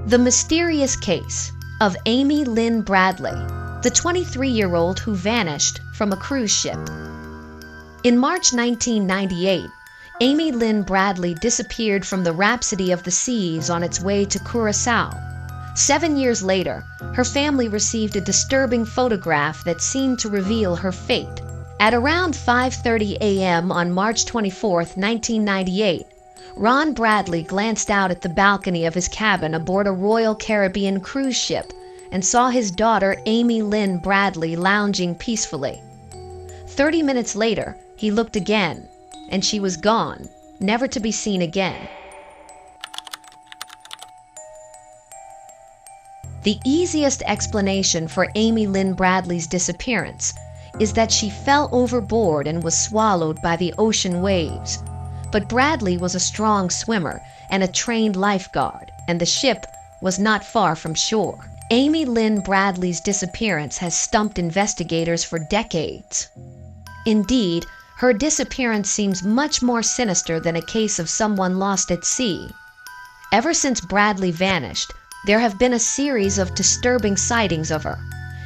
The mysterious case of Amy Lynn Bradley, the 23-year-old who vanished from a cruise ship. In March 1998, Amy Lynn Bradley disappeared from the Rhapsody of the Seas on its way to Curaçao. 7 years later, her family received a disturbing photograph that seemed to reveal her fate. At around 5:30 a.m. on March 24, 1998, Ron Bradley glanced out at the balcony of his cabin aboard a Royal Caribbean cruise ship and saw his daughter Amy Lynn Bradley lounging peacefully. 30 minutes later, he looked again, and she was gone, never to be seen again. The easiest explanation for Amy Lynn Bradley's disappearance is that she fell overboard and was swallowed by the ocean waves. But Bradley was a strong swimmer and a trained lifeguard, and the ship was not far from shore. Amy Lynn Bradley's disappearance has stumped investigators for decades. Indeed, her disappearance seems much more sinister than a case of someone lost at sea. Ever since Bradley vanished, there have been a series of disturbing sightings of her.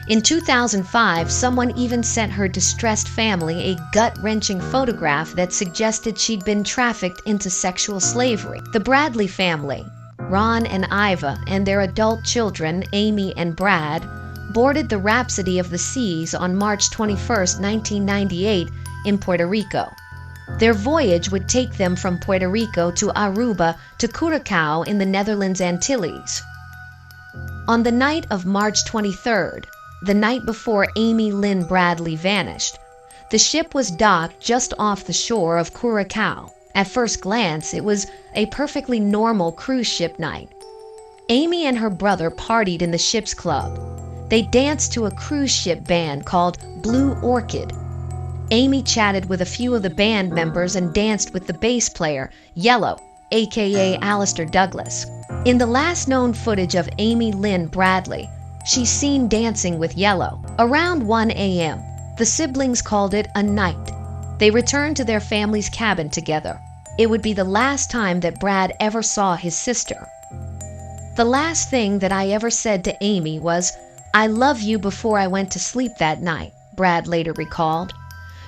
In 2005, someone even sent her distressed family a gut-wrenching photograph that suggested she'd been trafficked into sexual slavery. The Bradley family, Ron and Iva, and their adult children, Amy and Brad, boarded the Rhapsody of the Seas on March 21, 1998, in Puerto Rico. Their voyage would take them from Puerto Rico to Aruba to Curaçao in the Netherlands Antilles. On the night of March 23rd, the night before Amy Lynn Bradley vanished, the ship was docked just off the shore of Curaçao. At first glance, it was a perfectly normal cruise ship night. Amy and her brother partied in the ship's club. They danced to a cruise ship band called Blue Orchid. Amy chatted with a few of the band members and danced with the bass player, Yellow, aka Alistair Douglas. In the last known footage of Amy Lynn Bradley, she's seen dancing with Yellow. Around 1 a.m., the siblings called it a night. They returned to their family's cabin together. It would be the last time that Brad ever saw his sister. The last thing that I ever said to Amy was, "I love you," before I went to sleep that night, Brad later recalled.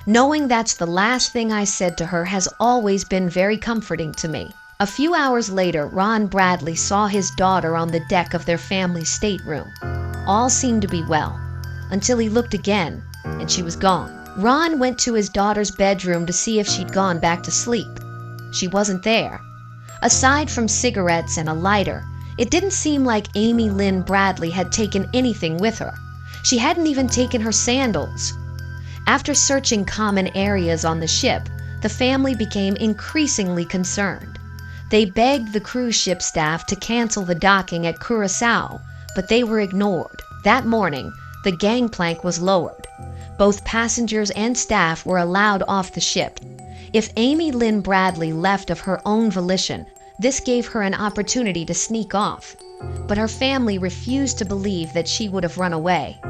Knowing that's the last thing I said to her has always been very comforting to me. A few hours later, Ron Bradley saw his daughter on the deck of their family's stateroom. All seemed to be well, until he looked again, and she was gone. Ron went to his daughter's bedroom to see if she'd gone back to sleep. She wasn't there. Aside from cigarettes and a lighter, it didn't seem like Amy Lynn Bradley had taken anything with her. She hadn't even taken her sandals. After searching common areas on the ship, the family became increasingly concerned. They begged the cruise ship staff to cancel the docking at Curaçao, but they were ignored. That morning, the gangplank was lowered. Both passengers and staff were allowed off the ship. If Amy Lynn Bradley left of her own volition, this gave her an opportunity to sneak off. But her family refused to believe that she would have run away.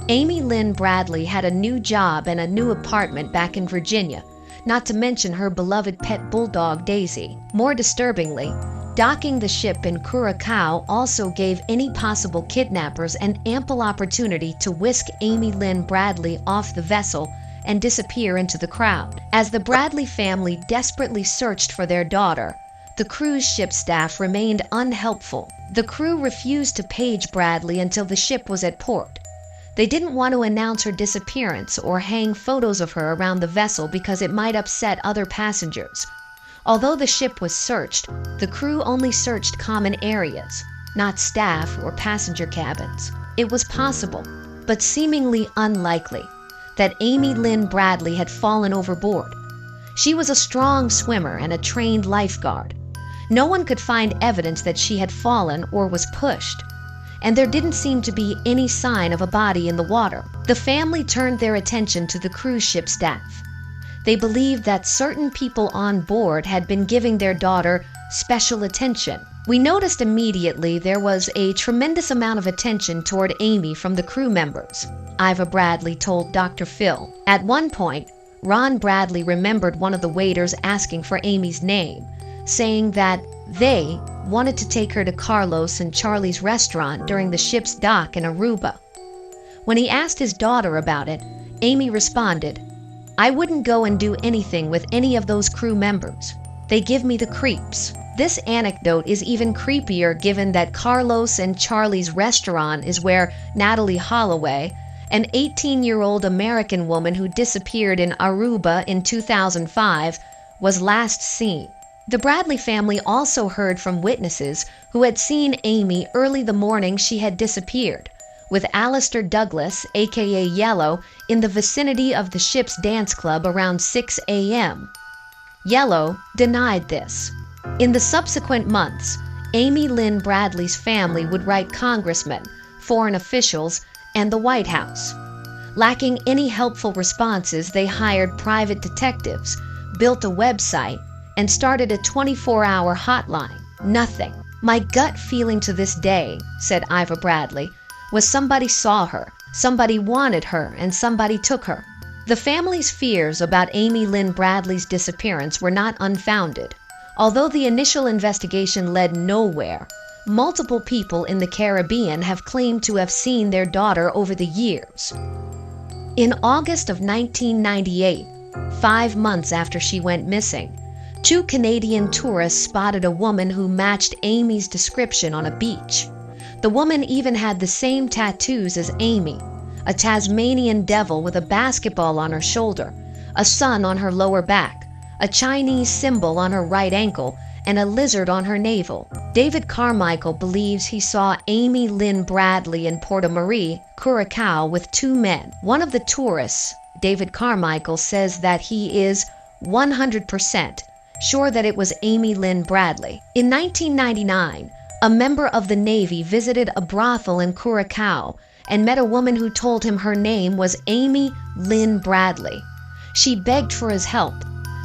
Amy Lynn Bradley had a new job and a new apartment back in Virginia, not to mention her beloved pet bulldog Daisy. More disturbingly, docking the ship in Curaçao also gave any possible kidnappers an ample opportunity to whisk Amy Lynn Bradley off the vessel and disappear into the crowd. As the Bradley family desperately searched for their daughter, the cruise ship staff remained unhelpful. The crew refused to page Bradley until the ship was at port. They didn't want to announce her disappearance or hang photos of her around the vessel because it might upset other passengers. Although the ship was searched, the crew only searched common areas, not staff or passenger cabins. It was possible, but seemingly unlikely, that Amy Lynn Bradley had fallen overboard. She was a strong swimmer and a trained lifeguard. No one could find evidence that she had fallen or was pushed, and there didn't seem to be any sign of a body in the water. The family turned their attention to the cruise ship staff. They believed that certain people on board had been giving their daughter special attention. "We noticed immediately there was a tremendous amount of attention toward Amy from the crew members," Iva Bradley told Dr. Phil. At one point, Ron Bradley remembered one of the waiters asking for Amy's name, saying that they wanted to take her to Carlos and Charlie's restaurant during the ship's dock in Aruba. When he asked his daughter about it, Amy responded, "I wouldn't go and do anything with any of those crew members. They give me the creeps." This anecdote is even creepier given that Carlos and Charlie's restaurant is where Natalie Holloway, an 18-year-old American woman who disappeared in Aruba in 2005, was last seen. The Bradley family also heard from witnesses who had seen Amy early the morning she had disappeared, with Alistair Douglas, aka Yellow, in the vicinity of the ship's dance club around 6 a.m. Yellow denied this. In the subsequent months, Amy Lynn Bradley's family would write congressmen, foreign officials, and the White House. Lacking any helpful responses, they hired private detectives, built a website, and started a 24-hour hotline. Nothing. "My gut feeling to this day," said Iva Bradley, "was somebody saw her, somebody wanted her, and somebody took her." The family's fears about Amy Lynn Bradley's disappearance were not unfounded. Although the initial investigation led nowhere, multiple people in the Caribbean have claimed to have seen their daughter over the years. In August of 1998, 5 months after she went missing, 2 Canadian tourists spotted a woman who matched Amy's description on a beach. The woman even had the same tattoos as Amy: a Tasmanian devil with a basketball on her shoulder, a sun on her lower back, a Chinese symbol on her right ankle, and a lizard on her navel. David Carmichael believes he saw Amy Lynn Bradley in Porto Marie, Curacao, with 2 men. One of the tourists, David Carmichael, says that he is 100% sure that it was Amy Lynn Bradley. In 1999, a member of the Navy visited a brothel in Curacao and met a woman who told him her name was Amy Lynn Bradley. She begged for his help,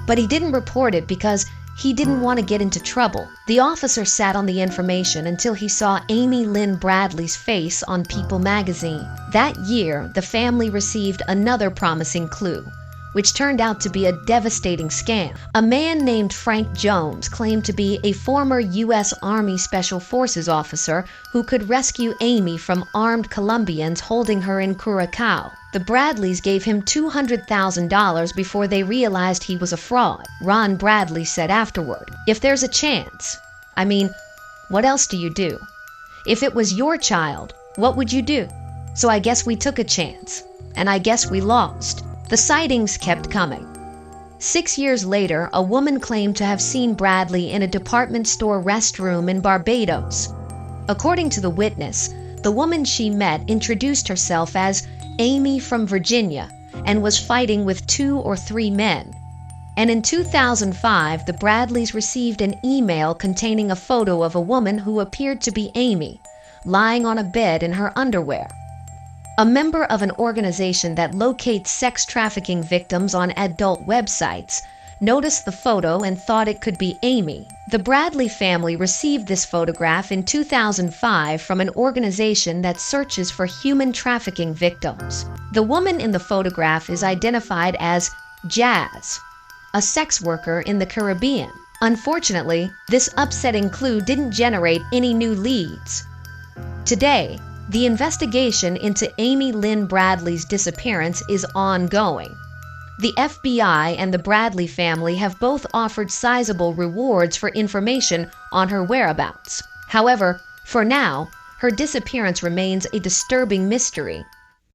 but he didn't report it because he didn't want to get into trouble. The officer sat on the information until he saw Amy Lynn Bradley's face on People magazine. That year, the family received another promising clue, which turned out to be a devastating scam. A man named Frank Jones claimed to be a former U.S. Army Special Forces officer who could rescue Amy from armed Colombians holding her in Curacao. The Bradleys gave him $200,000 before they realized he was a fraud. Ron Bradley said afterward, "If there's a chance, what else do you do? If it was your child, what would you do? So I guess we took a chance, and I guess we lost." The sightings kept coming. 6 years later, a woman claimed to have seen Bradley in a department store restroom in Barbados. According to the witness, the woman she met introduced herself as Amy from Virginia and was fighting with 2 or 3 men. And in 2005, the Bradleys received an email containing a photo of a woman who appeared to be Amy, lying on a bed in her underwear. A member of an organization that locates sex trafficking victims on adult websites noticed the photo and thought it could be Amy. The Bradley family received this photograph in 2005 from an organization that searches for human trafficking victims. The woman in the photograph is identified as Jazz, a sex worker in the Caribbean. Unfortunately, this upsetting clue didn't generate any new leads. Today, the investigation into Amy Lynn Bradley's disappearance is ongoing. The FBI and the Bradley family have both offered sizable rewards for information on her whereabouts. However, for now, her disappearance remains a disturbing mystery.